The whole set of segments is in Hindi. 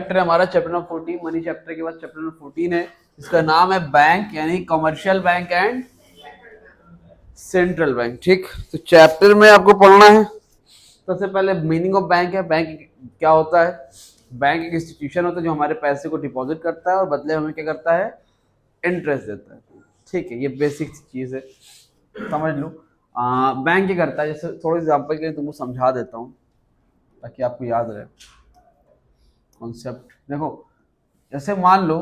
चैप्टर है हमारा, चैप्टर नंबर 14, मनी चैप्टर के बाद चैप्टर नंबर 14 है, इसका नाम है बैंक, यानी commercial bank and central bank. ठीक, तो चैप्टर में आपको पढ़ना है सबसे पहले मीनिंग ऑफ बैंक है। बैंक क्या होता है? बैंक एक इंस्टीट्यूशन होता है जो हमारे पैसे को डिपॉजिट करता है और बदले हमें क्या करता है? इंटरेस्ट देता है। ठीक है, ये बेसिक चीज है, समझ लो। बैंक क्या करता है, जैसे थोड़ी एग्जांपल के लिए तुमको समझा देता हूँ ताकि आपको याद रहे कॉन्सेप्ट। देखो, जैसे मान लो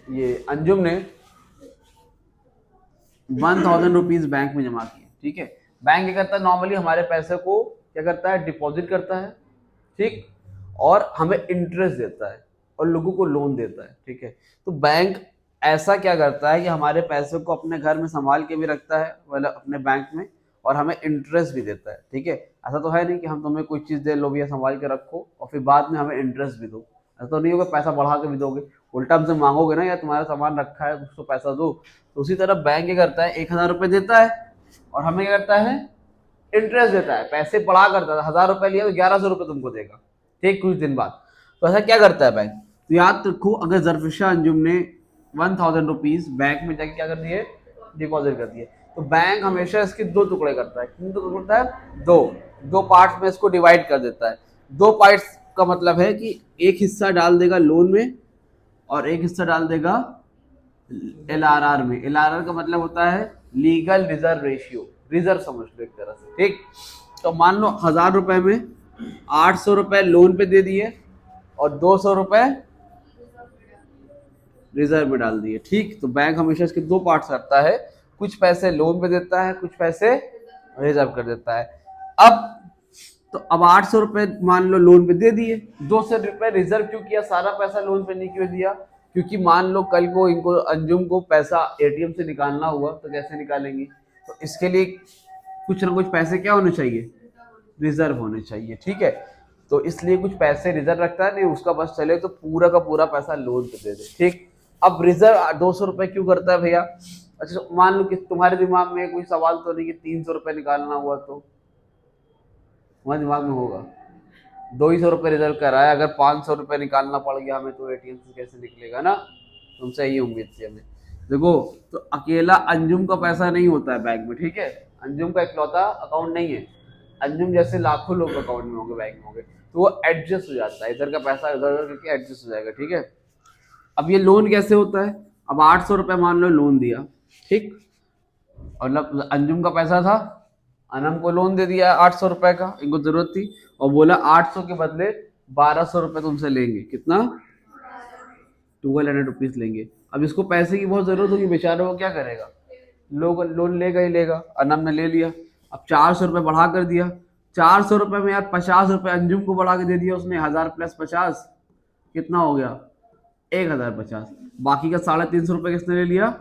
ये अंजुम ने 1000 रुपीज बैंक में जमा किए। ठीक है, बैंक क्या करता है? नॉर्मली हमारे पैसे को क्या करता है? डिपॉजिट करता है, ठीक, और हमें इंटरेस्ट देता है और लोगों को लोन देता है। ठीक है, तो बैंक ऐसा क्या करता है कि हमारे पैसे को अपने घर में संभाल के भी रखता है, मतलब अपने बैंक में, और हमें इंटरेस्ट भी देता है। ठीक है, ऐसा तो है नहीं कि हम तुम्हें कोई चीज़ दे लो भैया संभाल के रखो और फिर बाद में हमें इंटरेस्ट भी दो। ऐसा तो नहीं होगा, पैसा बढ़ा के भी दोगे, उल्टा हमसे मांगोगे ना, या तुम्हारा सामान रखा है कुछ तो पैसा दो। तो उसी तरह बैंक क्या करता है? 1000 रुपये देता है और हमें क्या करता है? इंटरेस्ट देता है। पैसे बढ़ा करता है, 1000 रुपये लिया तो 1100 रुपये तुमको देगा, ठीक, कुछ दिन बाद। तो ऐसा क्या करता है बैंक? तो याद रखो, अगर जरफिशा अंजुम ने 1000 रुपीज बैंक में जाके क्या कर दिए? डिपॉजिट कर दिए, तो बैंक हमेशा इसके दो टुकड़े करता है। कितने टुकड़े करता है? दो पार्ट्स में इसको डिवाइड कर देता है। दो पार्ट्स का मतलब है कि एक हिस्सा डाल देगा लोन में और एक हिस्सा डाल देगा LRR में। LRR का मतलब होता है लीगल रिजर्व रेशियो, रिजर्व समझ लो एक तरह से। ठीक, तो मान लो 1000 रुपए में 800 रुपए लोन पे दे दिए और 200 रुपए रिजर्व में डाल दिए। ठीक, तो बैंक हमेशा इसके दो पार्ट्स करता है, कुछ पैसे लोन पे देता है, कुछ पैसे रिजर्व कर देता है। अब 800 रुपए मान लो लोन पे दे दिए, 200 रुपए रिजर्व क्यों किया? सारा पैसा लोन पे नहीं क्यों दिया? क्योंकि मान लो कल को इनको अंजुम को पैसा ATM से निकालना हुआ तो कैसे निकालेंगी? तो इसके लिए कुछ ना कुछ पैसे क्या होने चाहिए? रिजर्व होने चाहिए। ठीक है, तो इसलिए कुछ पैसे रिजर्व रखता है, नहीं उसका बस चले तो पूरा का पूरा पैसा लोन पे दे दे। ठीक, अब रिजर्व 200 रुपए क्यों करता है भैया? अच्छा, मान लो कि तुम्हारे दिमाग में कोई सवाल तो नहीं कि 300 रुपए निकालना हुआ तो तुम्हारे दिमाग में होगा 200 रुपये रिजर्व कराया, अगर 500 रुपये निकालना पड़ गया हमें तो ATM से कैसे निकलेगा ना? तुमसे यही उम्मीद थी हमें। देखो, तो अकेला अंजुम का पैसा नहीं होता है बैंक में। ठीक है, अंजुम का इकलौता अकाउंट नहीं है, अंजुम जैसे लाखों लोग अकाउंट में होंगे, बैंक में होंगे, तो वो एडजस्ट हो जाता है, इधर का पैसा इधर करके एडजस्ट हो जाएगा। ठीक है, अब ये लोन कैसे होता है? अब 800 रुपये मान लो लोन दिया, ठीक, और अंजुम का पैसा था, अनम को लोन दे दिया 800 रुपए का, इनको जरूरत थी, और बोला 800 के बदले 1200 रुपए तुमसे लेंगे। कितना? 1200 रुपीज लेंगे। अब इसको पैसे की बहुत जरूरत होगी, बेचारा वो क्या करेगा? लोन लेगा ही लेगा। अनम ने ले लिया, अब 400 रुपये बढ़ा कर दिया। 400 रुपये में यार 50 रुपये अंजुम को बढ़ा के दे दिया उसने, 1000 प्लस 50 कितना हो गया? 1050। बाकी का 350 रुपये किसने ले लिया?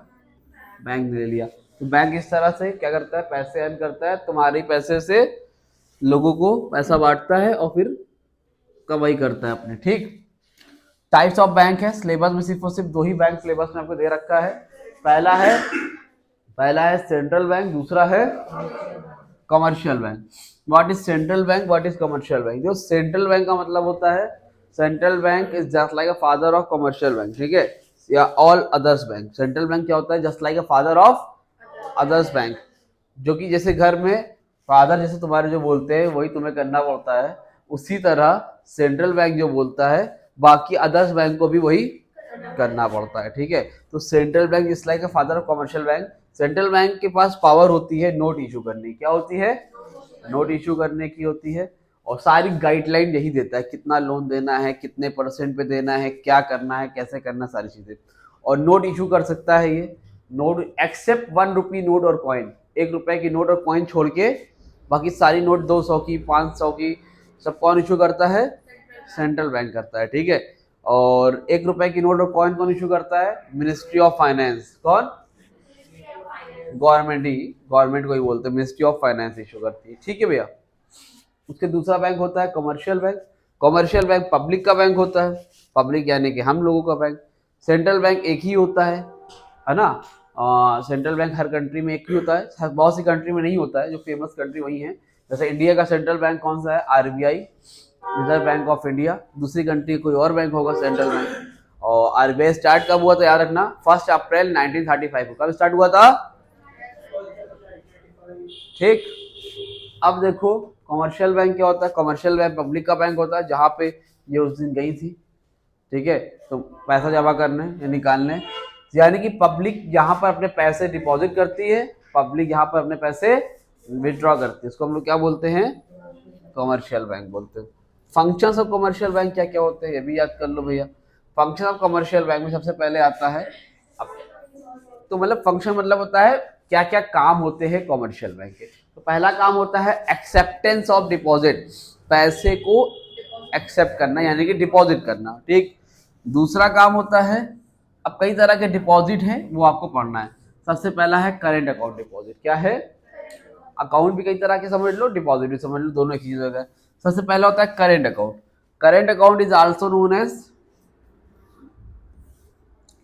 बैंक ने ले लिया। तो बैंक इस तरह से क्या करता है? पैसे अर्न करता है, तुम्हारे पैसे से लोगों को पैसा बांटता है और फिर कमाई करता है अपने। ठीक, टाइप्स ऑफ बैंक है, सिलेबस में सिर्फ और सिर्फ दो ही बैंक सिलेबस में आपको दे रखा है। पहला है सेंट्रल बैंक, दूसरा है commercial bank. What is central bank, what is commercial bank? जो सेंट्रल बैंक का मतलब होता है, central bank is just like a father of commercial bank. ठीक है, या all others bank. Central bank क्या होता है? Just like a father of others bank, जो कि जैसे घर में फादर जैसे तुम्हारे जो बोलते हैं वही तुम्हें करना पड़ता है, उसी तरह सेंट्रल बैंक जो बोलता है बाकी अदर्स बैंक को भी वही करना पड़ता है। ठीक है, तो central bank is like a father of commercial bank. Central bank के पास पावर होती है नोट इशू करने की। क्या होती है? नोट इशू करने की होती है, और सारी गाइडलाइन यही देता है, कितना लोन देना है, कितने % पे देना है, क्या करना है, कैसे करना, सारी चीजें। और नोट इशू कर सकता है ये नोट एक्सेप्ट 1 रुपी नोट और कॉइन, 1 रुपए की नोट और कॉइन छोड़ के बाकी सारी नोट 200 की 500 की सब कौन इशू करता है? सेंट्रल बैंक करता है। ठीक है, और 1 रुपए की नोट और कॉइन कौन इशू करता है? Ministry of finance. कौन? गवर्नमेंट को ही बोलते हैं, मिनिस्ट्री ऑफ फाइनेंस इशू करती है। ठीक है भैया, उसके दूसरा बैंक होता है commercial bank. Commercial bank public का बैंक होता है, पब्लिक यानी कि हम लोगों का बैंक। सेंट्रल बैंक एक ही होता है ना? सेंट्रल बैंक हर कंट्री में एक ही होता है, बहुत सी कंट्री में नहीं होता है, जो फेमस कंट्री वही है। जैसे इंडिया का सेंट्रल बैंक कौन सा है? RBI, reserve bank of India. दूसरी कंट्री कोई और बैंक होगा सेंट्रल बैंक। और आरबीआई स्टार्ट कब हुआ था याद रखना? 1 अप्रैल 1935 को। कब स्टार्ट हुआ था? ठीक। अब देखो कमर्शियल बैंक क्या होता है? कमर्शियल बैंक पब्लिक का बैंक होता है, जहां पे ये उस दिन गई थी, ठीक है, तो पैसा जमा करने या निकालने, यानी कि पब्लिक यहाँ पर अपने पैसे डिपॉजिट करती है, पब्लिक यहाँ पर अपने पैसे विड्रॉ करती है। इसको हम लोग क्या बोलते हैं? कमर्शियल बैंक बोलते हैं। फंक्शंस ऑफ कमर्शियल बैंक क्या क्या होते हैं ये भी याद कर लो भैया। फंक्शन ऑफ कमर्शियल बैंक में सबसे पहले आता है, अब तो मतलब फंक्शन मतलब होता है क्या क्या काम होते हैं कमर्शियल बैंक के। तो पहला काम होता है एक्सेप्टेंस ऑफ डिपॉजिट, पैसे को एक्सेप्ट करना यानी कि डिपॉजिट करना, ठीक। दूसरा काम होता है, अब कई तरह के डिपॉजिट हैं वो आपको पढ़ना है। सबसे पहला है करेंट अकाउंट डिपॉजिट। क्या है? अकाउंट भी कई तरह के समझ लो, डिपॉजिट भी समझ लो, दोनों एक चीज होता है। सबसे पहला होता है current account. Current account is also known as,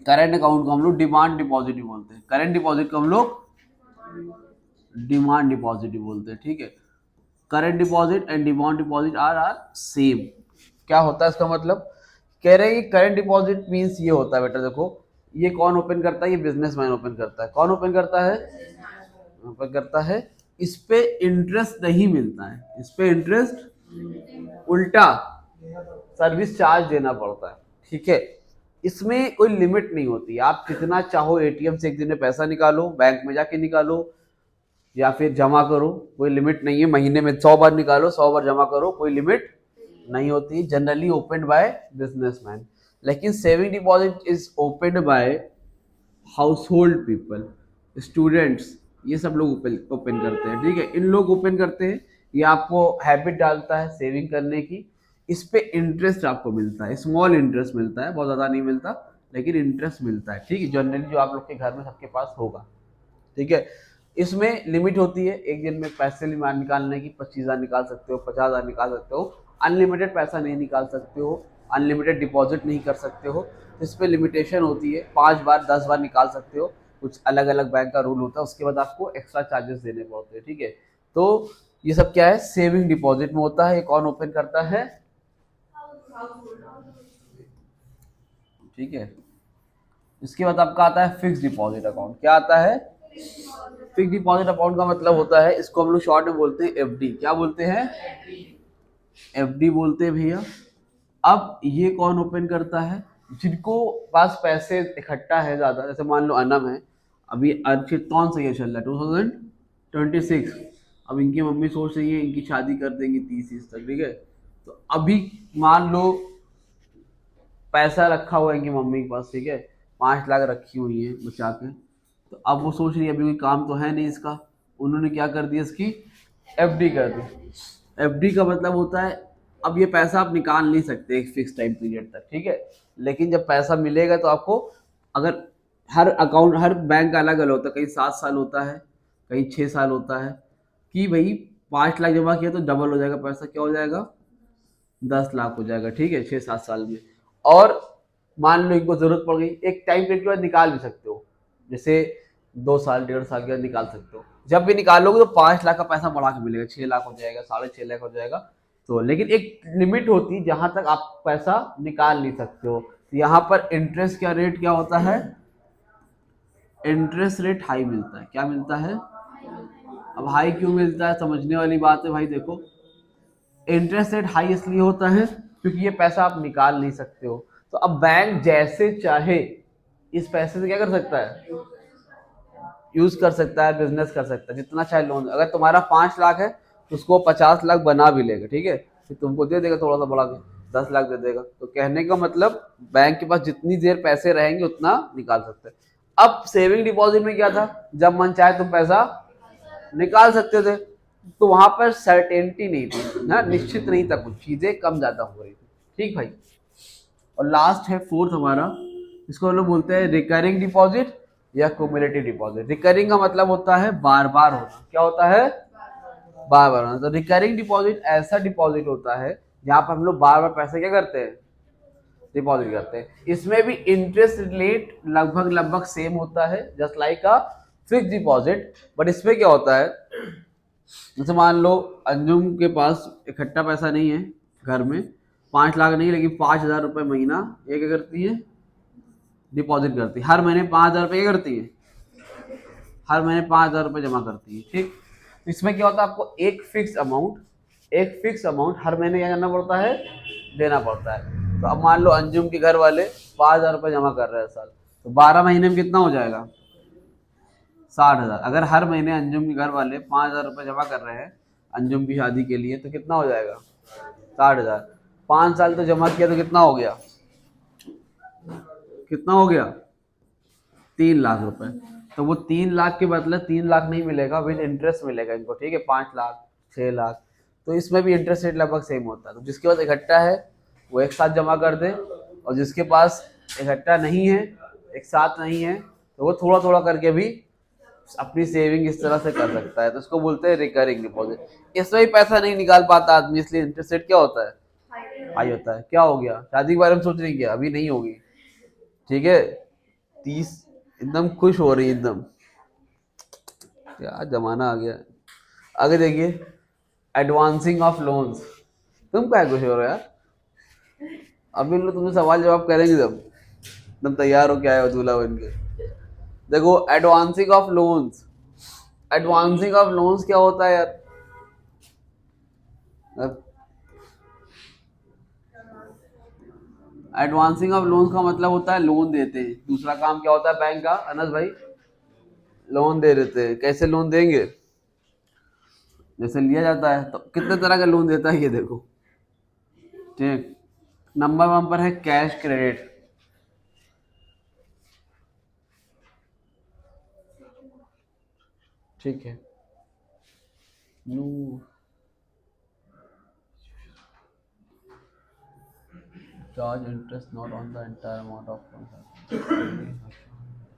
current account को हम लोग डिमांड डिपॉजिट भी बोलते हैं। करेंट डिपॉजिट को हम लोग डिमांड डिपॉजिट भी बोलते हैं, ठीक है। Current deposit and demand deposit are same. क्या होता है इसका मतलब? कह रहे हैं कि करेंट डिपॉजिट मींस ये होता है बेटा, देखो ये कौन ओपन करता है? ये बिजनेसमैन ओपन करता है। कौन ओपन करता है? ओपन करता है। इस पे इंटरेस्ट नहीं मिलता है, इस पे इंटरेस्ट उल्टा सर्विस चार्ज देना पड़ता है, ठीक है। इसमें कोई लिमिट नहीं होती, आप कितना चाहो एटीएम से एक दिन में पैसा निकालो, बैंक में जाके निकालो या फिर जमा करो, कोई लिमिट नहीं है। महीने में 100 बार निकालो, 100 बार जमा करो, कोई लिमिट नहीं होती। Generally open by businessman. लेकिन saving deposit is open by household people, students, ये सब लोग ओपन करते हैं, ठीक है। इन लोग ओपन करते हैं, ये आपको हैबिट डालता है सेविंग करने की। इस पे इंटरेस्ट आपको मिलता है, स्मॉल इंटरेस्ट मिलता है, बहुत ज़्यादा नहीं मिलता लेकिन इंटरेस्ट मिलता है, ठीक है। जनरली जो आप लोग के घर में सबके पास होगा, ठीक है। इसमें लिमिट होती है, एक दिन में पैसे निकालने की 25,000 निकाल सकते हो, 50,000 निकाल सकते हो। अनलिमिटेड पैसा नहीं निकाल सकते हो, अनलिमिटेड डिपॉजिट नहीं कर सकते हो। इस पर लिमिटेशन होती है, 5 बार 10 बार निकाल सकते हो। कुछ अलग अलग बैंक का रूल होता है, उसके बाद आपको एक्स्ट्रा चार्जेस देने पड़ते हैं, ठीक है। तो ये सब क्या है? सेविंग डिपॉजिट में होता है। ये कौन ओपन करता है? ठीक है। इसके बाद आपका आता है फिक्स डिपॉजिट अकाउंट। क्या आता है? फिक्स डिपॉजिट अकाउंट का मतलब होता है, इसको हम लोग शॉर्ट में बोलते हैं एफडी। क्या बोलते हैं? एफडी बोलते हैं भैया। अब ये कौन ओपन करता है? जिनको पास पैसे इकट्ठा है ज्यादा, जैसे मान लो अनम है, अभी अच्छे कौन सा ये चल रहा है 2026, अब इनकी मम्मी सोच रही है इनकी शादी कर देंगे 30 तक, ठीक है। तो अभी मान लो पैसा रखा हुआ है इनकी मम्मी के पास, ठीक है, 5 लाख रखी हुई है बचा के। तो अब वो सोच रही है अभी कोई काम तो है नहीं इसका, उन्होंने क्या कर दिया, इसकी एफडी कर दी। एफडी का मतलब होता है अब ये पैसा आप निकाल नहीं सकते एक फिक्स टाइम पीरियड तक, ठीक है। लेकिन जब पैसा मिलेगा तो आपको, अगर हर अकाउंट हर बैंक का अलग अलग होता है, कहीं 7 साल होता है, कहीं 6 साल होता है, कि भाई 5 लाख जमा किया तो डबल हो जाएगा पैसा, क्या हो जाएगा? 10 लाख हो जाएगा, ठीक है, 6-7 साल में। और मान लो इनको जरूरत पड़ गई, एक टाइम पीरियड के बाद निकाल भी सकते हो, जैसे 2 साल 1.5 साल के बाद निकाल सकते हो। जब भी निकालोगे तो 5 लाख का पैसा बढ़ा के मिलेगा, 6 लाख हो जाएगा, 6.5 लाख हो जाएगा। तो लेकिन एक लिमिट होती है जहां तक आप पैसा निकाल नहीं सकते हो। तो यहाँ पर इंटरेस्ट का रेट क्या होता है? इंटरेस्ट रेट हाई मिलता है। क्या मिलता है? अब हाई क्यों मिलता है, समझने वाली बात है भाई। देखो इंटरेस्ट रेट हाई इसलिए होता है क्योंकि ये पैसा आप निकाल नहीं सकते हो। तो अब बैंक जैसे चाहे इस पैसे से क्या कर सकता है? यूज कर सकता है, बिजनेस कर सकता है, जितना चाहे लोन। अगर तुम्हारा 5 लाख है तो उसको 50 लाख बना भी लेगा, ठीक है, फिर तुमको दे देगा थोड़ा सा बढ़ा के, 10 लाख दे देगा। तो कहने का मतलब बैंक के पास जितनी देर पैसे रहेंगे उतना निकाल सकते हैं। अब सेविंग डिपॉजिट में क्या था? जब मन चाहे तुम पैसा निकाल सकते थे, तो वहां पर सर्टेनिटी नहीं थी ना, निश्चित नहीं था, कुछ चीजें कम ज्यादा हो रही थी, ठीक भाई। और लास्ट है फोर्थ हमारा, इसको हम लोग बोलते हैं रिकरिंग डिपॉजिट या क्यूमुलेटिव डिपॉजिट। रिकरिंग का मतलब होता है बार बार होना। क्या होता है? बार बार होना। तो रिकरिंग डिपॉजिट ऐसा डिपॉजिट होता है जहां पर हम लोग बार बार पैसे क्या करते हैं? डिपॉजिट करते हैं। इसमें भी इंटरेस्ट रेट लगभग लगभग सेम होता है, just like a fix deposit. But इसमें क्या होता है, जैसे मान लो अंजुम के पास इकट्ठा पैसा नहीं है घर में, 5 लाख नहीं, लेकिन 5,000 रुपये महीना ये क्या करती है, डिपॉजिट करती है। हर महीने 5,000 रुपये क्या करती है, हर महीने 5,000 रुपये जमा करती है। ठीक, तो इसमें क्या होता है, आपको एक फिक्स अमाउंट हर महीने क्या करना पड़ता है, देना पड़ता है। तो अब मान लो अंजुम के घर वाले 5,000 रुपये जमा कर रहे हैं साल, तो 12 महीने में कितना हो जाएगा, 60,000। अगर हर महीने अंजुम के घर वाले 5,000 रुपये जमा कर रहे हैं अंजुम की शादी के लिए, तो कितना हो जाएगा, 60,000। 5 साल तो जमा किया तो कितना हो गया, 3 लाख रुपए। तो वो 3 लाख के बदले 3 लाख नहीं मिलेगा, विद इंटरेस्ट मिलेगा इनको। ठीक है, 5 लाख, 6 लाख, तो इसमें भी इंटरेस्ट रेट लगभग सेम होता है। तो जिसके पास इकट्ठा है वो एक साथ जमा कर दे, और जिसके पास इकट्ठा नहीं है, एक साथ नहीं है, तो वो थोड़ा थोड़ा करके भी अपनी सेविंग इस तरह से कर सकता है। तो इसको बोलते हैं रिकरिंग डिपॉजिट। इसमें भी पैसा नहीं निकाल पाता आदमी, इसलिए इंटरेस्ट रेट क्या होता है, हाई होता है। क्या हो गया, शादी के बारे में सोच रही क्या, अभी नहीं होगी। ठीक है, 30 एकदम खुश हो रही है एकदम, क्या जमाना आ गया। आगे देखिए, एडवांसिंग ऑफ लोन्स। तुम क्या खुश हो रहे हो यार, अभी लोग तुमसे सवाल जवाब करेंगे जब तुम तैयार हो क्या है दूल्हा बन के। देखो, advancing of loans, advancing of loans क्या होता है यार, एडवांसिंग ऑफ लोन्स का मतलब होता है लोन देते हैं। दूसरा काम क्या होता है बैंक का, अनस भाई, लोन दे देते हैं। कैसे लोन देंगे, जैसे लिया जाता है, तो कितने तरह का लोन देता है ये देखो। ठीक, नंबर 1 पर है कैश क्रेडिट। ठीक है, charge interest not on the entire amount of.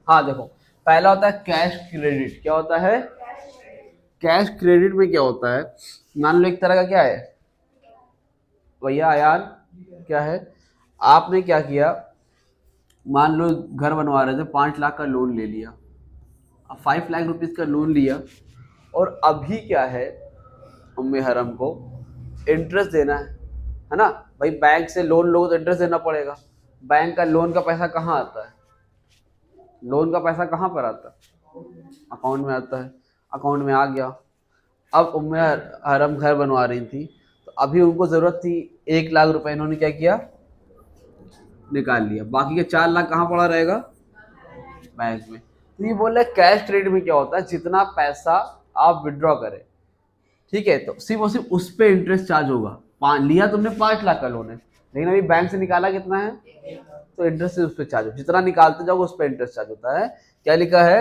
हाँ देखो, पहला होता है कैश क्रेडिट। क्या होता है, कैश क्रेडिट में क्या होता है, मान लो एक तरह का क्या है भैया अयान, क्या है, आपने क्या किया, मान लो घर बनवा रहे थे, 5 लाख का लोन ले लिया, अब 5 लाख रुपीज का लोन लिया, और अभी क्या है, उम्मे हरम को इंटरेस्ट देना है ना भाई। बैंक से लोन लो तो इंटरेस्ट देना पड़ेगा। बैंक का लोन का पैसा कहाँ आता है, लोन का पैसा कहाँ पर आता है, अकाउंट में आता है। अकाउंट में आ गया, अब उम्मे हरम घर बनवा रही थी, तो अभी उनको ज़रूरत थी 1 लाख रुपए, इन्होंने क्या किया, निकाल लिया। बाकी के 4 लाख कहाँ पड़ा रहेगा, बैंक में। तो ये बोल रहे कैश क्रेडिट में क्या होता है, जितना पैसा आप विड्रॉ करें, ठीक है, तो सिर्फ और सिर्फ उस पर इंटरेस्ट चार्ज होगा। लिया तुमने 5 लाख का लोन है, लेकिन अभी बैंक से निकाला कितना है, तो इंटरेस्ट उस पर चार्ज हो, जितना निकालते जाओ उस पर इंटरेस्ट चार्ज होता है। क्या लिखा है,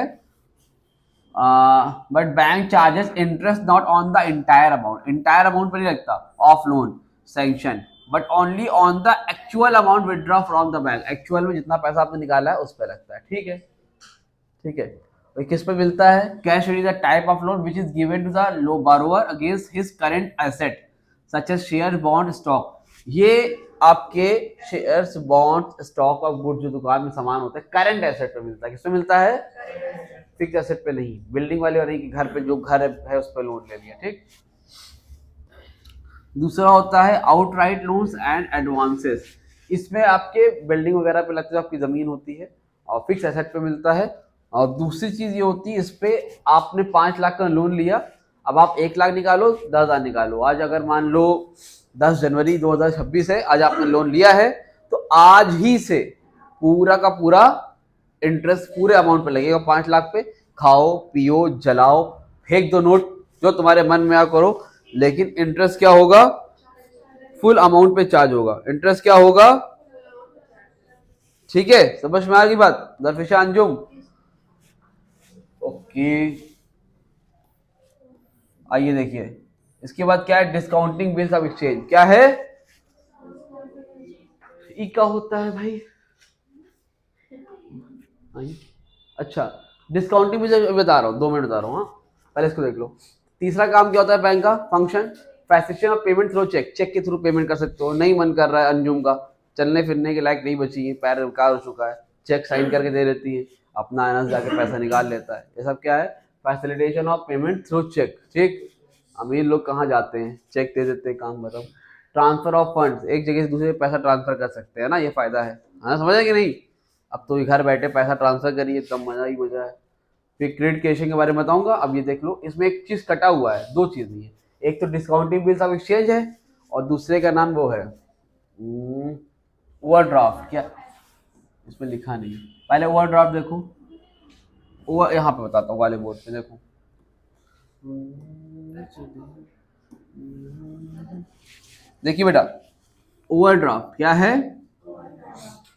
but bank charges interest not on the entire amount, entire amount पर नहीं लगता of loan sanction, but only on the actual amount withdraw from the bank. Actual में जितना पैसा आपने निकाला है उस पर लगता है। ठीक है, ठीक है, तो किस पे मिलता है, cash is a type of loan which is given to the low borrower against his current asset such as share, bond, stock. ये आपके शेयर्स, बॉन्ड, स्टॉक और गुड जो दुकान में सामान होता है, करंट एसेट पे मिलता है। किस पे मिलता है, फिक्स एसेट पे नहीं। बिल्डिंग वाले और नहीं कि घर पे जो घर है उस पर लोन ले लिया। ठीक, दूसरा होता है आउटराइट लोन्स एंड एडवांसेस। इसमें आपके बिल्डिंग वगैरह पे लगती है, आपकी जमीन होती है और फिक्स एसेट पे मिलता है। और दूसरी चीज ये होती है, इस पे आपने 5 लाख का लोन लिया, अब आप 1 लाख निकालो, 10,000 निकालो। आज अगर मान लो 10 जनवरी 2026 है, आज आपने लोन लिया है, तो आज ही से पूरा का पूरा इंटरेस्ट पूरे अमाउंट पे लगेगा। 5 लाख पे खाओ पियो जलाओ फेंक दो नोट, जो तुम्हारे मन में आ करो, लेकिन इंटरेस्ट क्या होगा, फुल अमाउंट पे चार्ज होगा। इंटरेस्ट क्या होगा, ठीक है, समझ में आ गई बात दरफिशा अंजुम। ओके, आइए देखिए इसके बाद क्या है, डिस्काउंटिंग बिल्स ऑफ एक्सचेंज। क्या है, ई क्या होता है भाई, अच्छा डिस्काउंटिंग बिल्स बता रहा हूँ, 2 मिनट बता रहा हूँ। हाँ, पहले इसको देख लो। तीसरा काम क्या होता है बैंक का function, facilitation of payment through cheque. Cheque के थ्रू पेमेंट कर सकते हो, नहीं मन कर रहा है अंजुम का, चलने फिरने के लायक नहीं बची है, पैर बेकार हो चुका है, चेक साइन करके दे देती है, अपना आना से जाके पैसा निकाल लेता है। ये सब क्या है, facilitation of payment through cheque. ठीक, अमीर लोग कहाँ जाते हैं, चेक दे देते हैं, काम खत्म। ट्रांसफर ऑफ फंड्स, एक जगह से दूसरे पैसा ट्रांसफर कर सकते हैं ना, ये फायदा है। हाँ समझ है कि नहीं? अब तो घर बैठे पैसा ट्रांसफर करिए, तब मजा ही मजा है। फिर क्रेडिट कैशिंग के बारे में बताऊंगा। अब ये देख लो, इसमें एक चीज कटा हुआ है, दो चीज नहीं है। एक तो डिस्काउंटिंग बिल्स ऑफ एक्सचेंज है, और दूसरे का नाम वो है ओवरड्राफ्ट। क्या इसमें लिखा नहीं है, पहले ओवरड्राफ्ट देखो। ओवर यहाँ पे बताता हूँ, वाले बोर्ड पे देखो। देखिए बेटा, ओवरड्राफ्ट क्या है?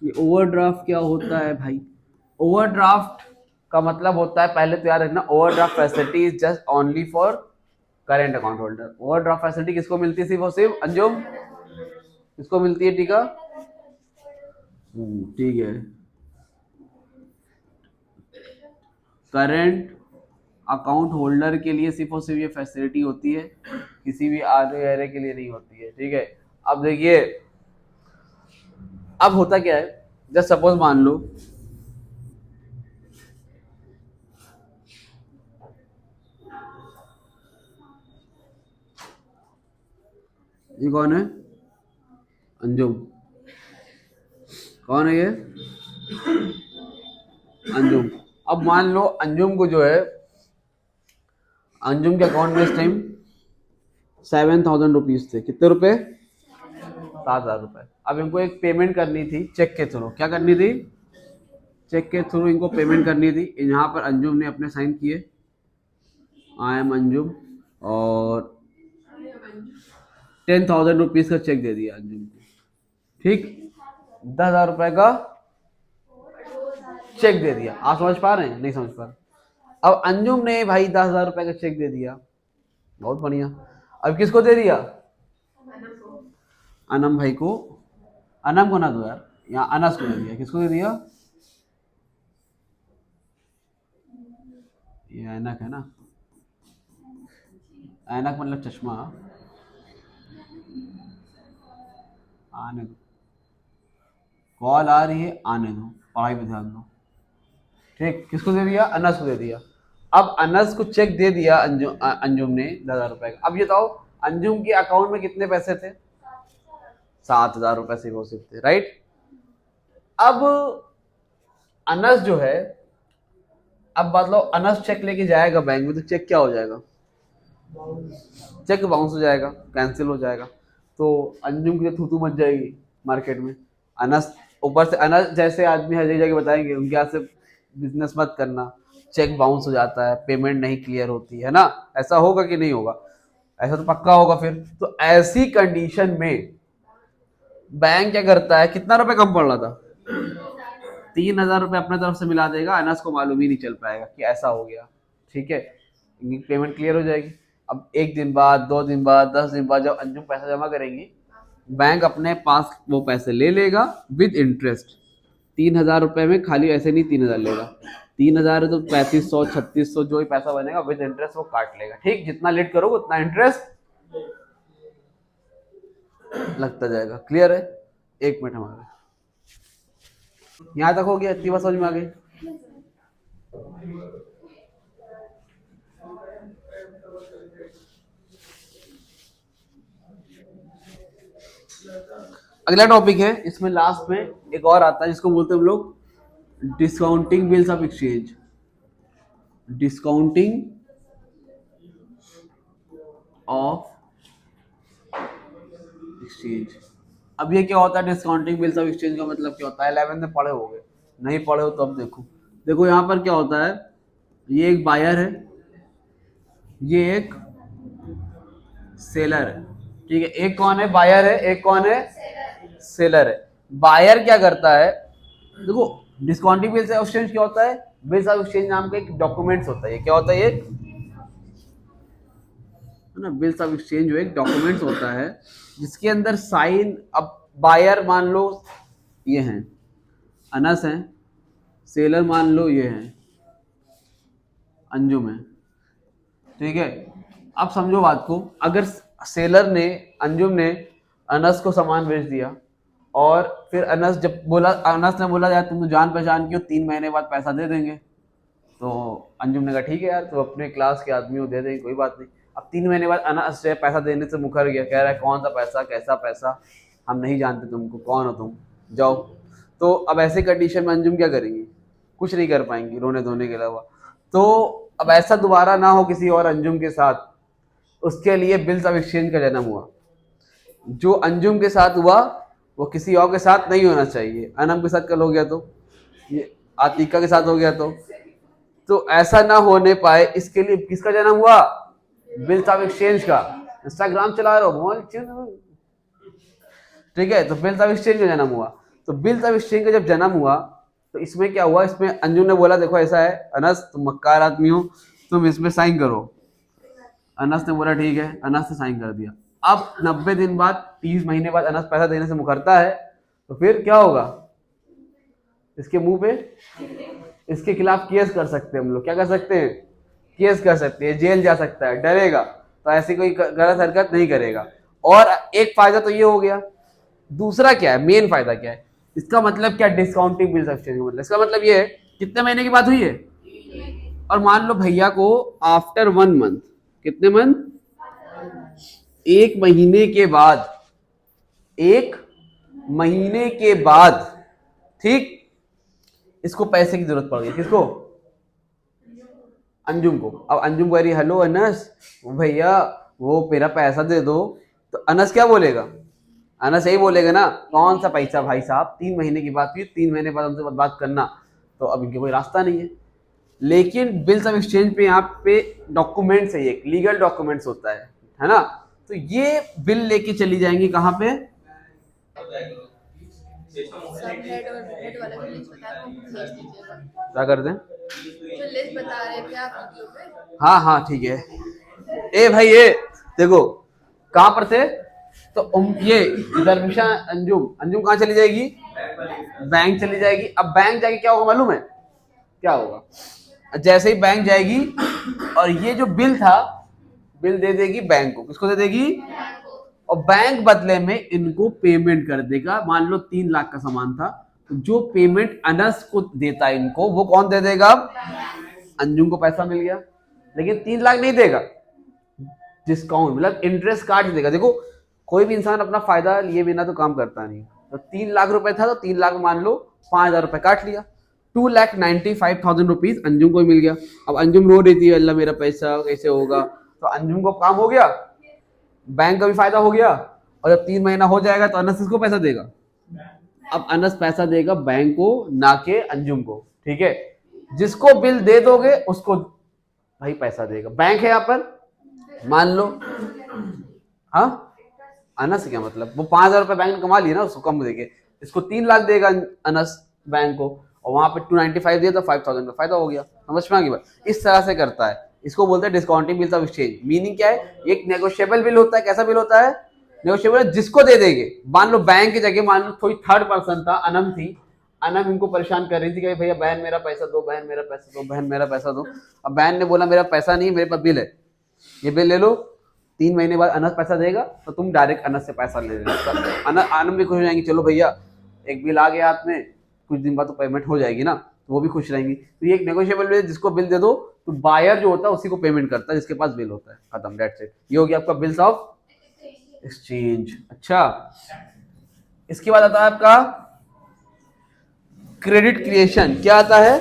ये ओवरड्राफ्ट क्या होता है भाई? ओवरड्राफ्ट का मतलब होता है, पहले तो याद रखना, overdraft facility is just only for current account holder. Overdraft facility किसको मिलती है? सिर्फ और सिर्फ अंजुम। किसको मिलती है? टीका? ठीक है, करेंट अकाउंट होल्डर के लिए सिर्फ और सिर्फ ये फैसिलिटी होती है, किसी भी आगे एरे के लिए नहीं होती है। ठीक है, अब देखिए, अब होता क्या है, जस्ट सपोज मान लो ये कौन है? अंजुम। कौन है ये? अंजुम। अब मान लो अंजुम को जो है, अंजुम के अकाउंट में इस टाइम 7,000 रुपीज थे। कितने रुपए? 7,000 रुपए। अब इनको एक पेमेंट करनी थी चेक के थ्रू। क्या करनी थी? चेक के थ्रू इनको पेमेंट करनी थी। यहाँ पर अंजुम ने अपने साइन किए, आई एम अंजुम, और 10,000 रुपीज का चेक दे दिया अंजुम को। ठीक, 10,000 रुपए का चेक दे दिया। आप समझ पा रहे हैं? नहीं समझ पा रहे? अब अंजुम ने भाई 10,000 रुपए का चेक दे दिया, बहुत बढ़िया। अब किसको दे दिया? अनम भाई को। अनम को ना दो यार, यहाँ अनस को दे दिया। किसको दे दिया? ये ऐनक है ना, ऐनक मतलब चश्मा। आने दो, कॉल आ रही है, आने दो, पढ़ाई पे ध्यान दो। ठीक, किसको दे दिया? अनस को दे दिया। अब अनस को चेक दे दिया अंजुम ने 10,000 रुपए का। अब ये बताओ, अंजुम के अकाउंट में कितने पैसे थे? 7,000 रुपए से वो सिर्फ थे, राइट। अब अनस जो है, अब बात लो, अनस चेक लेके जाएगा बैंक में, तो चेक क्या हो जाएगा? चेक बाउंस हो जाएगा, कैंसिल हो जाएगा। तो अंजुम की थूथू मच जाएगी मार्केट में। अनस, ऊपर से अनस जैसे आदमी हर जगह बताएंगे उनके हाथ से बिजनेस मत करना, चेक बाउंस हो जाता है, पेमेंट नहीं क्लियर होती है ना। ऐसा होगा कि नहीं होगा? ऐसा तो पक्का होगा। फिर तो ऐसी कंडीशन में बैंक क्या करता है? कितना रुपए कम पड़ रहा था? 3,000 रुपए अपने तरफ से मिला देगा, अनस को मालूम ही नहीं चल पाएगा कि ऐसा हो गया। ठीक है, पेमेंट क्लियर हो जाएगी। अब 1 दिन बाद, 2 दिन बाद, 10 दिन बाद जब अंजुम पैसा जमा करेंगी, बैंक अपने पास वो पैसे ले लेगा विद इंटरेस्ट। 3,000 रुपए में खाली ऐसे नहीं 3,000 लेगा, 3,000 है तो 3,500, 3,600 जो भी पैसा बनेगा विद इंटरेस्ट वो काट लेगा। ठीक, जितना लेट करोगे उतना इंटरेस्ट लगता जाएगा। क्लियर है? 1 मिनट हमारे यहाँ तक हो गया, इतनी बात समझ में आ गई? अगला टॉपिक है, इसमें लास्ट में एक और आता है जिसको बोलते हैं हम लोग discounting bills of exchange. Discounting of exchange. अब ये क्या होता है? डिस्काउंटिंग बिल्स ऑफ एक्सचेंज का मतलब क्या होता है? 11th में पढ़े होगे, नहीं पढ़े हो तो अब देखो। देखो यहाँ पर क्या होता है, ये एक बायर है, ये एक सेलर है। ठीक है, एक कौन है? बायर है, एक कौन है? सेलर है। बायर क्या करता है? देखो, डिस्काउंटिंग बिल्स ऑफ एक्सचेंज क्या होता है? बिल्स ऑफ एक्सचेंज नाम का एक डॉक्यूमेंट्स होता है। ये क्या होता है? ये ना, बिल्स ऑफ एक्सचेंज जो एक डॉक्यूमेंट्स होता है जिसके अंदर साइन, अब बायर मान लो ये हैं, अनस हैं, सेलर मान लो ये हैं, अंजुम है। ठीक है, अब समझो बात को, अगर सेलर ने, अंजुम ने अनस को सामान बेच दिया, और फिर अनस जब बोला, अनस ने बोला यार तुम तो जान पहचान की हो, 3 महीने बाद पैसा दे देंगे। तो अंजुम ने कहा ठीक है यार, तो अपने क्लास के आदमी को दे देंगे, कोई बात नहीं। अब 3 महीने बाद अनस जो है पैसा देने से मुकर गया, कह रहा है कौन सा पैसा, कैसा पैसा, हम नहीं जानते तुमको, कौन हो तुम, जाओ। तो अब ऐसे कंडीशन में अंजुम क्या करेंगी? कुछ नहीं कर पाएंगी रोने धोने के अलावा। तो अब ऐसा दोबारा ना हो किसी और अंजुम के साथ, उसके लिए बिल्स ऑफ एक्सचेंज का जन्म हुआ। जो अंजुम के साथ हुआ वो किसी और के साथ नहीं होना चाहिए। अनम के साथ कल हो गया तो ये आतिका के साथ हो गया तो ऐसा ना होने पाए इसके लिए किसका जन्म हुआ? बिल्स ऑफ एक्सचेंज का। इंस्टाग्राम चला रहे हो, ठीक है, तो बिल्स ऑफ एक्सचेंज का जन्म हुआ। तो बिल्स ऑफ एक्सचेंज का जब जन्म हुआ तो इसमें क्या हुआ, इसमें अंजुम ने बोला देखो ऐसा है अनस, तुम मक्कार आदमी हो, तुम इसमें साइन करो। अनस ने बोला ठीक है, अनस ने साइन कर दिया। अब 90 दिन बाद, 30 महीने बाद अनस पैसा देने से मुकरता है, तो फिर क्या होगा? इसके मुंह पे इसके खिलाफ केस कर सकते हैं हम लोग। क्या कर सकते हैं? केस कर सकते हैं, जेल जा सकता है, डरेगा, तो ऐसी कोई गलत हरकत नहीं करेगा। और एक फायदा तो ये हो गया। दूसरा क्या है, मेन फायदा क्या है इसका? मतलब क्या, डिस्काउंटिंग बिल्स ऑफ एक्सचेंज का मतलब, इसका मतलब ये है कितने महीने की बात हुई है, और मान लो भैया को आफ्टर 1 मंथ, कितने मंथ, 1 महीने के बाद, 1 महीने के बाद, ठीक, इसको पैसे की जरूरत पड़ गई। किसको? अंजुम को। अब अंजुम कह रही हेलो अनस, भैया वो मेरा पैसा दे दो, तो अनस क्या बोलेगा? अनस यही बोलेगा ना, कौन सा पैसा भाई साहब, 3 महीने की बात हुई, 3 महीने बाद हमसे बात करना, तो अब इनके कोई रास्ता नहीं है। लेकिन बिल्स ऑफ एक्सचेंज पे यहाँ पे डॉक्यूमेंट्स है, एक लीगल डॉक्यूमेंट्स होता है ना, तो ये बिल लेके चली जाएंगी कहाँ पे? क्या कर दें? जो लिस्ट बता रहे थे आप वीडियो पे। हाँ हाँ ठीक है। ए भाई ये देखो कहाँ पर थे, तो ये दरमिशा अंजुम कहाँ चली जाएगी? बैंक चली जाएगी। अब बैंक जाके क्या होगा मालूम है? क्या होगा? जैसे ही बैंक जाएगी और ये जो बिल था, बिल दे देगी बैंक को। किसको दे देगी? और बैंक बदले में इनको पेमेंट कर देगा। मान लो 3 लाख का सामान था, तो जो पेमेंट अनस को देता है इनको, वो कौन दे देगा? अंजुम को पैसा मिल गया, लेकिन 3 लाख नहीं देगा, डिस्काउंट मतलब इंटरेस्ट काट देगा। देखो कोई भी इंसान अपना फायदा लिए बिना तो काम करता नहीं। तो 3 लाख रुपए था, तो 3 लाख मान लो 5,000 रुपए काट लिया, 2,95,000 रुपीज अंजुम को मिल गया। अब अंजुम रो रही थी अल्लाह मेरा पैसा कैसे होगा, तो अंजुम को काम हो गया, बैंक का भी फायदा हो गया, और जब 3 महीना हो जाएगा तो अनस किसको पैसा देगा? अब अनस पैसा देगा बैंक को, ना के अंजुम को, ठीक है। जिसको बिल दे दोगे उसको भाई पैसा देगा। बैंक है यहाँ पर, मान लो, हाँ अनस क्या मतलब, वो 5,000 रुपए बैंक ने कमा लिया ना, उसको कम देके इसको 3 लाख देगा अनस बैंक को, और वहां पे 295 दिया तो 5,000 का फायदा हो गया। समझ में आ गई बात? इस तरह से करता है, इसको बोलते हैं discounting bills of exchange. Meaning क्या है? एक नेगोशिएबल बिल होता है। कैसा बिल होता है? नेगोशिएबल, जिसको दे देंगे। मान लो बैंक की जगह मान लो कोई थर्ड पर्सन था, अनम थी, अनम इनको परेशान कर रही थी कि भैया बहन मेरा पैसा दो, बहन मेरा पैसा दो, बहन मेरा पैसा दो। अब बहन ने बोला मेरा पैसा नहीं, मेरे पास बिल है, ये बिल ले लो, 3 महीने बाद अनस पैसा देगा, तो तुम डायरेक्ट अनस से पैसा ले लेना। अनम भी खुश हो जाएंगी, चलो भैया एक बिल आ गया हाथ में, कुछ दिन बाद तो पेमेंट हो जाएगी ना, तो वो भी खुश रहेंगी। तो ये एक नेगोशिएबल बिल, जिसको बिल दे दो तो बायर जो होता है उसी को पेमेंट करता है, जिसके पास बिल होता है, खत्म, दैट्स इट। ये हो गया आपका बिल्स ऑफ एक्सचेंज। अच्छा, इसके बाद आता है आपका क्रेडिट क्रिएशन। क्या आता है?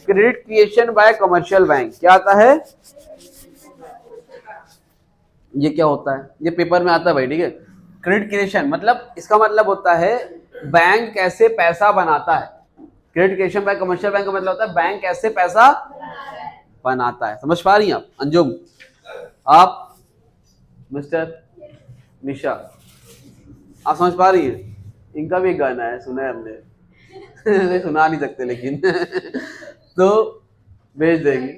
Credit creation bye commercial bank. क्या आता है? ये क्या होता है? ये पेपर में आता है भाई, ठीक है। क्रेडिट क्रिएशन मतलब, इसका मतलब होता है बैंक कैसे पैसा बनाता है। Credit creation bye commercial bank का मतलब होता है बैंक कैसे पैसा बनाता है। समझ पा रही हैं आप अंजुम, आप मिस्टर निशा, आप समझ पा रही हैं? इनका भी एक गाना है, सुना है हमने नहीं सुना नहीं सकते लेकिन तो भेज देंगे।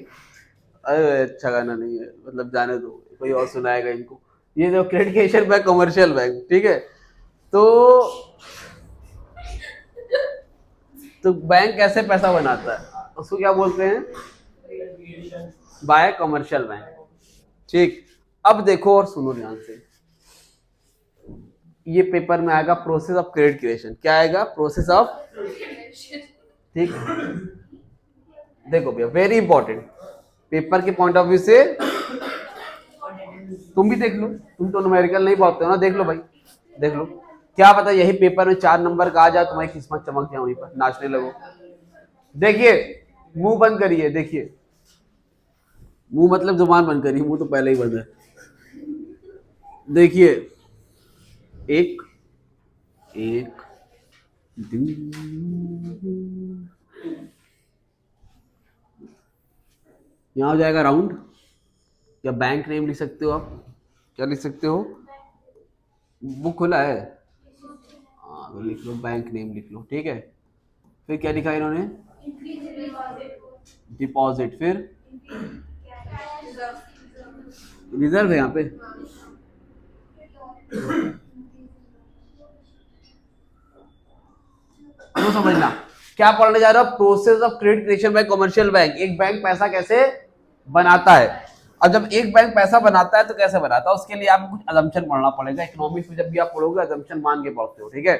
अरे अच्छा गाना नहीं है, मतलब जाने दो, कोई और सुनाएगा इनको। ये जो credit creation bye commercial bank, ठीक है, तो बैंक कैसे पैसा बनाता है उसको क्या बोलते हैं? Bye commercial bank. ठीक, अब देखो और सुनो ध्यान से, ये पेपर में आएगा प्रोसेस ऑफ क्रेडिट क्रिएशन। क्या आएगा? प्रोसेस ऑफ, ठीक, देखो भैया वेरी इंपॉर्टेंट, पेपर के पॉइंट ऑफ व्यू से तुम भी देख लो, तुम तो न्यूमेरिकल नहीं पढ़ते हो ना, देख लो भाई, देख लो, क्या पता यही पेपर में 4 नंबर का आ जाए, तुम्हारी किस्मत चमक जाए, वहीं पर नाचने लगो। देखिए, मुंह बंद करिए, देखिए, मुंह मतलब जुबान बंद करिए, मुंह तो पहले ही बंद है। देखिए, एक एक यहां हो जाएगा राउंड, या बैंक नेम लिख सकते हो आप, क्या लिख सकते हो, बुक खुला है, हाँ तो लिख लो, बैंक नेम लिख लो, ठीक है। फिर क्या लिखा इन्होंने, डिपॉजिट, फिर रिजर्व है यहाँ पे, तो समझना क्या पढ़ने जा रहा हो, process of credit creation bye commercial bank. एक बैंक पैसा कैसे बनाता है, अब जब एक बैंक पैसा बनाता है तो कैसे बनाता है, उसके लिए आपको कुछ अजम्पशन पढ़ना पड़ेगा। इकोनॉमिक्स में जब भी आप पढ़ोगे अजम्पशन मान के पढ़ते हो, ठीक है।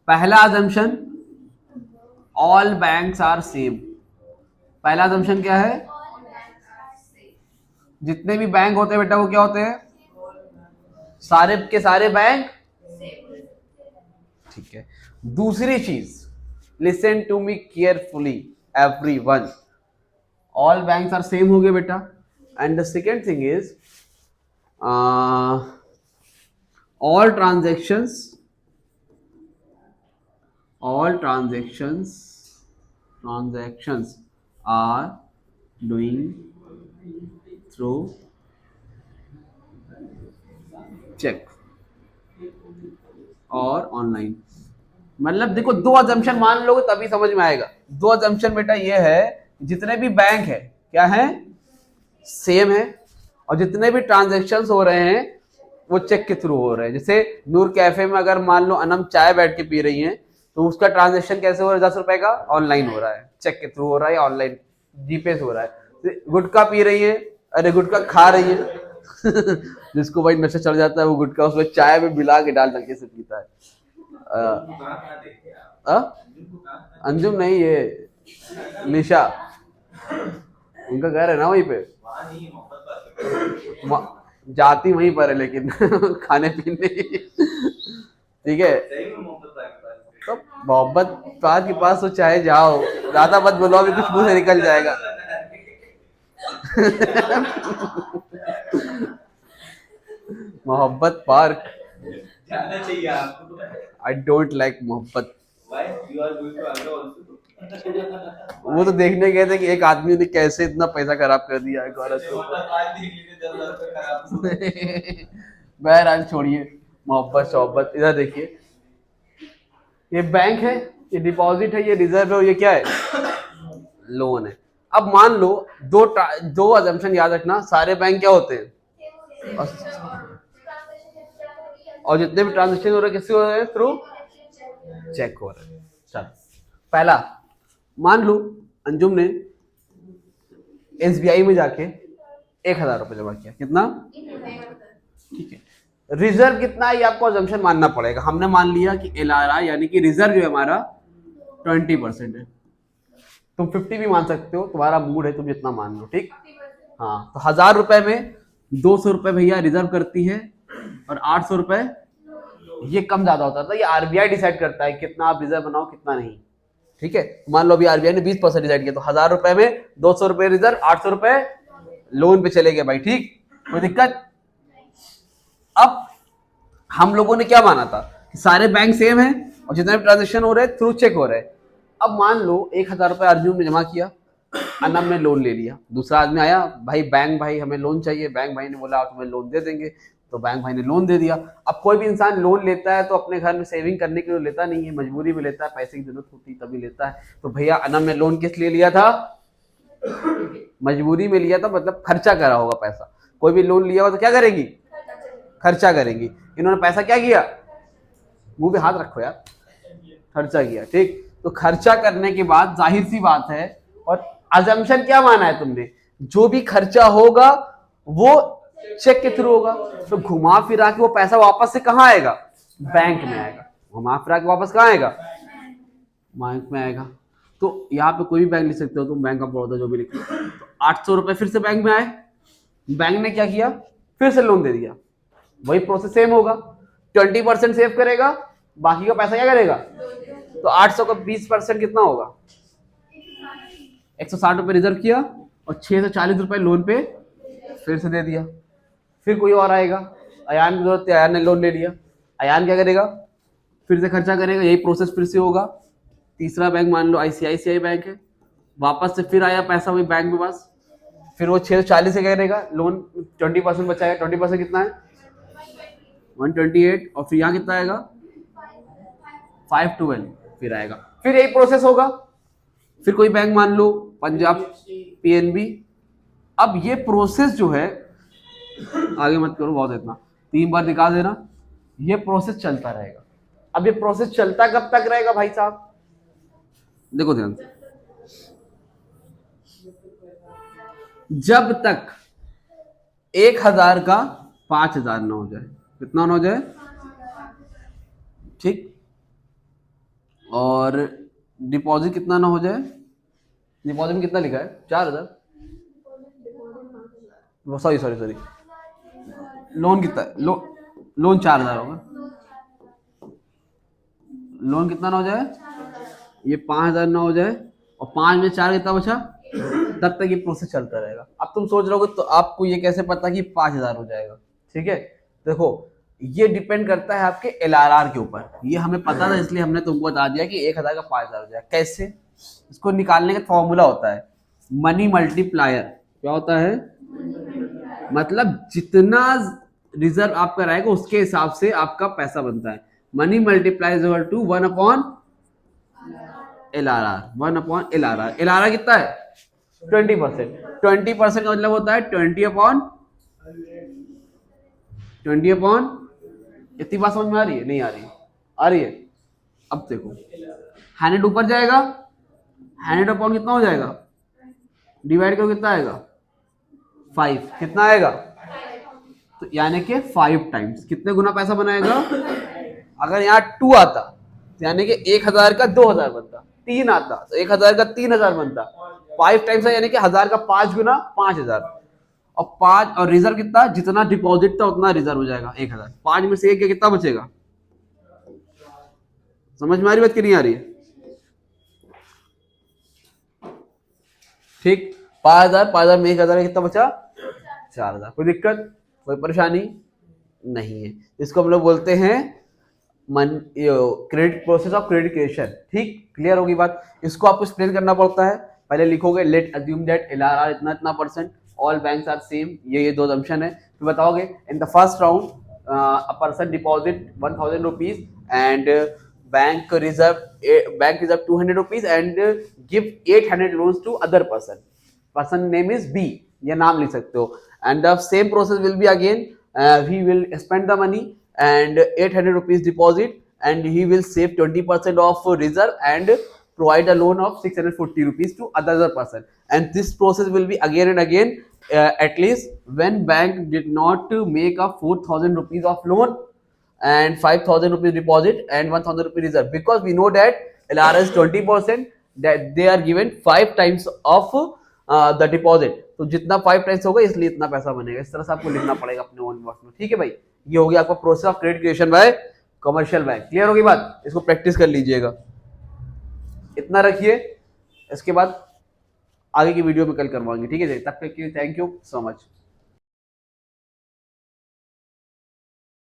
पहला assumption, all banks are same. पहला अजम्पशन क्या है, जितने भी बैंक होते हैं बेटा वो क्या होते हैं, सारे के सारे बैंक, ठीक है। दूसरी चीज, listen to me carefully everyone, all banks are same हो गए बेटा, and the second thing is all transactions are doing through check और ऑनलाइन। मतलब देखो, दो अजम्पशन मान लोगे तभी समझ में आएगा। दो अजम्पशन बेटा ये है, जितने भी बैंक है क्या है, सेम है, और जितने भी ट्रांजेक्शन्स हो रहे हैं वो चेक के थ्रू हो रहे हैं। जैसे नूर कैफे में अगर मान लो अनम चाय बैठ के पी रही हैं, तो उसका ट्रांजेक्शन कैसे हो रहा है, 10 रुपए का ऑनलाइन हो रहा है, चेक के थ्रू हो रहा है, ऑनलाइन जीपे से हो रहा है। गुटखा पी रही है, अरे गुटखा खा रही है जिसको भाई नशा चढ़ जाता है वो गुटखा उसमें चाय में मिला के डाल करके से पीता है। अंजुम नहीं, ये निशा, उनका घर है ना वहीं पे, जाती वहीं पर है लेकिन खाने पीने, ठीक है। तो मोहब्बत पार के पास तो चाहे जाओ, ज्यादा मत बोलो, अभी कुछ मुंह से निकल जाएगा मोहब्बत पार्क जाना चाहिए आपको। आई डोंट लाइक मोहब्बत। वो तो देखने गए थे कि एक आदमी ने कैसे इतना पैसा खराब कर दिया है औरत को। बहरहाल छोड़िए मोहब्बत शोहब्बत, इधर देखिए, ये बैंक है, ये डिपॉजिट है, ये रिजर्व है, ये क्या है, लोन है। अब मान लो दो अजम्पशन याद रखना, सारे बैंक क्या होते हैं, और जितने भी ट्रांजेक्शन हो रहे हैं किससे हो रहे हैं, थ्रू चेक हो रहे हैं। चल, पहला मान लो अंजुम ने एसबीआई में जाके 1000 रुपए जमा किया, कितना, ठीक है। रिजर्व कितना है ये आपको अजम्पशन मानना पड़ेगा। हमने मान लिया कि एलआरआई यानी कि रिजर्व जो है हमारा 20% है। तुम 50 भी मान सकते हो, तुम्हारा मूड है, तुम जितना मान लो, ठीक। हाँ, तो 1000 रुपए में 200 रुपए भैया रिजर्व करती है, और 800 रुपए ये कम ज्यादा होता था, ये आरबीआई डिसाइड करता है कितना आप रिजर्व बनाओ कितना नहीं, ठीक है। मान लो अभी आरबीआई ने 20% डिसाइड किया, तो 1000 रुपए में 200 रुपए रिजर्व, 800 रुपए लोन पे चले गए भाई, ठीक, कोई दिक्कत। अब हम लोगों ने क्या माना था कि सारे बैंक सेम है और जितने भी ट्रांजेक्शन हो रहे हैं थ्रू चेक हो रहे हैं। अब मान लो 1000 रुपए अर्जुन ने जमा किया, अनम ने लोन ले लिया, दूसरा आदमी आया, भाई बैंक भाई हमें लोन चाहिए, बैंक भाई ने बोला तुम्हें लोन दे देंगे, तो बैंक भाई ने लोन दे दिया। अब कोई भी इंसान लोन लेता है तो अपने घर में सेविंग करने के लिए लेता नहीं है, मजबूरी में लेता है, पैसे की जरूरत होती तभी लेता है। तो भैया अनम ने लोन किस लिए लिया था, मजबूरी में लिया था, मतलब खर्चा करा होगा पैसा। कोई भी लोन लिया होगा तो क्या करेगी, खर्चा करेंगी। इन्होंने पैसा क्या किया, मुंह पे हाथ रखो यार, खर्चा किया, ठीक। तो खर्चा करने के बाद जाहिर सी बात है, और अजम्पशन क्या माना है तुमने, जो भी खर्चा होगा वो चेक के थ्रू होगा, तो घुमा फिरा के वो पैसा वापस से कहाँ आएगा, बैंक में आएगा। घुमा फिरा के वापस कहाँ आएगा, बैंक में आएगा। तो यहाँ पे कोई भी बैंक लिख सकते हो तुम, बैंक ऑफ बड़ौदा जो भी लिखो। तो 800 रुपए फिर से बैंक में आए, बैंक ने क्या किया, फिर से लोन दे दिया, वही प्रोसेस सेम होगा, 20% सेव करेगा, बाकी का पैसा क्या करेगा, तो 800 का 20% कितना होगा, 160 रुपए रिजर्व किया और 640 रुपए लोन पे फिर से दे दिया। फिर कोई और आएगा, अयान की जरूरत है, अयान ने लोन ले लिया, अयान क्या करेगा, फिर से खर्चा करेगा, यही प्रोसेस फिर से होगा। तीसरा बैंक मान लो आईसीआईसीआई बैंक है, वापस से फिर आया पैसा वही बैंक में पास, फिर वो 640 से क्या करेगा, लोन 20% बचाएगा, 20% कितना है 128, और फिर यहाँ कितना आएगा 512 फिर आएगा, फिर यही प्रोसेस होगा। फिर कोई बैंक मान लो पंजाब पीएनबी, अब ये प्रोसेस जो है, आगे मत करो बहुत इतना, 3 बार निकाल देना, ये प्रोसेस चलता रहेगा। अब ये प्रोसेस चलता कब तक रहेगा भाई साहब, देखो ध्यान से, जब तक 1000 का 5000 ना हो जाए, कितना ना हो जाए, ठीक, और डिपॉजिट कितना ना हो जाए, डिपॉजिट में कितना लिखा है 4000, सॉरी सॉरी सॉरी, लोन कितना है, लोन 4000 होगा, लोन कितना ना हो जाए, ये 5000 ना हो जाए, और 5 में 4 कितना बचा, तब तक ये प्रोसेस चलता रहेगा। अब तुम सोच रहोगे तो आपको ये कैसे पता कि 5000 हो जाएगा, ठीक है, देखो ये डिपेंड करता है आपके एलआरआर के ऊपर, ये हमें पता था इसलिए हमने तुमको बता दिया कि 1000 का 5000 हो जाएगा। कैसे, इसको निकालने का फॉर्मूला होता है मनी मल्टीप्लायर। क्या होता है, मतलब जितना रिजर्व आपका रहेगा उसके हिसाब से आपका पैसा बनता है। Money multiplies equal to 1 upon LRR, 1 upon LRR। LRR कितना है 20%, 20% का मतलब होता है 20 अपॉन, इतनी बात समझ में आ रही है, नहीं आ रही, आ रही है। अब देखो 100 ऊपर जाएगा, 100 अपॉन कितना हो जाएगा, डिवाइड करो कितना आएगा 5, कितना आएगा, तो यानी कि 5 टाइम्स, कितने गुना पैसा बनाएगा, अगर यहाँ 2 आता तो यानी कि 1000 का 2000 बनता, 3 आता तो 1000 का 3000 बनता, 5 टाइम्स है यानी कि 1000 का 5 गुना 5000, और 5 और रिजर्व कितना, जितना डिपॉजिट था उतना रिजर्व हो जाएगा 1000, 5 में से 1 कितना बचेगा, समझ में आ रही बात कि नहीं आ रही है, ठीक, 5000 में 1000 कितना बचा 4000, कोई दिक्कत कोई परेशानी नहीं है। इसको हम लोग बोलते हैं credit process of credit creation, ठीक, क्लियर होगी बात। इसको आपको एक्सप्लेन करना पड़ता है, पहले लिखोगे लेट अज्यूम दैट LRR इतना इतना percent, all banks are same, ये दो assumption है, फिर बताओगे in the first round a person deposit 1000 rupees and bank reserve 200 rupees and give 800 loans to other person name is B, ये नाम लिख सकते हो, and the same process will be again, he will spend the money and 800 rupees deposit and he will save 20% of reserve and provide a loan of 640 rupees to other person, and this process will be again and again, at least when bank did not make a 4000 rupees of loan and 5000 rupees deposit and 1000 rupees reserve, because we know that LRR is 20%, that they are given 5 times of the deposit, तो जितना 5 टाइम्स होगा इसलिए इतना पैसा बनेगा, इस तरह से आपको लिखना पड़ेगा अपने ओन वर्ड्स में, ठीक है भाई। ये हो गया आपका process of credit creation bye commercial bank, clear होगी बात, इसको प्रैक्टिस कर लीजिएगा, इतना रखिए, इसके बाद आगे की वीडियो में कल करवाएंगे, ठीक है जी, तब तक के लिए थैंक यू सो मच।